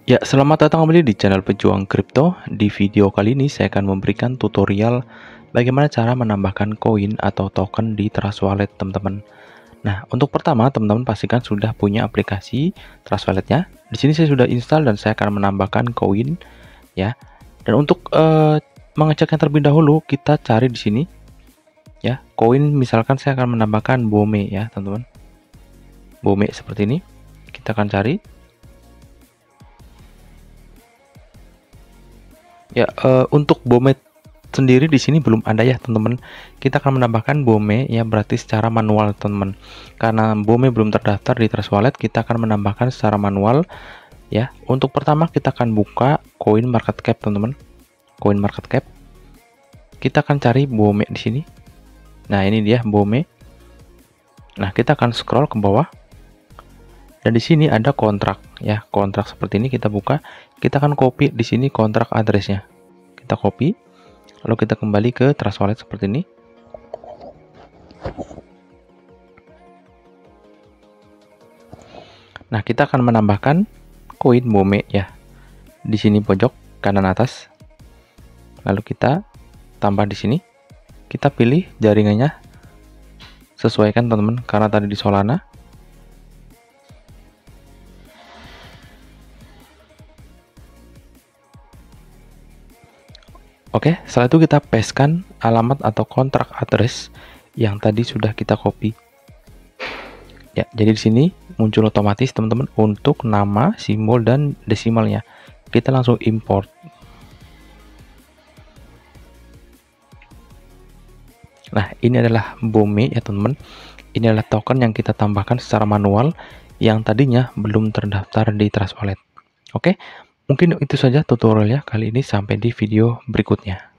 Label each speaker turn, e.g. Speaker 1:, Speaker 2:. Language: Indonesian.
Speaker 1: Ya, selamat datang kembali di channel Pejuang Kripto. Di video kali ini saya akan memberikan tutorial bagaimana cara menambahkan koin atau token di Trust Wallet, teman-teman. Nah, untuk pertama, teman-teman pastikan sudah punya aplikasi Trust Wallet-nya. Di sini saya sudah install dan saya akan menambahkan koin, ya. Dan untuk mengeceknya terlebih dahulu, kita cari di sini, ya, koin. Misalkan saya akan menambahkan BOME, ya, teman-teman. BOME seperti ini. Kita akan cari. Ya, untuk BOME sendiri di sini belum ada ya, teman-teman. Kita akan menambahkan BOME ya, berarti secara manual, teman-teman. Karena BOME belum terdaftar di Trust Wallet, kita akan menambahkan secara manual ya. Untuk pertama kita akan buka Coin Market Cap, teman-teman. Coin Market Cap. Kita akan cari BOME di sini. Nah, ini dia BOME. Nah, kita akan scroll ke bawah. Dan di sini ada kontrak ya, kontrak seperti ini kita buka. Kita akan copy di sini kontrak addressnya. Kita copy, lalu kita kembali ke Trust Wallet seperti ini. Nah, kita akan menambahkan koin BOME ya. Di sini pojok kanan atas. Lalu kita tambah di sini. Kita pilih jaringannya. Sesuaikan, teman-teman, karena tadi di Solana. Oke, setelah itu kita pastekan alamat atau kontrak address yang tadi sudah kita copy. Ya, jadi di sini muncul otomatis, teman-teman, untuk nama, simbol, dan desimalnya. Kita langsung import. Nah, ini adalah BOME ya, teman-teman. Ini adalah token yang kita tambahkan secara manual yang tadinya belum terdaftar di Trust Wallet. Oke, mungkin itu saja tutorialnya kali ini. Sampai di video berikutnya.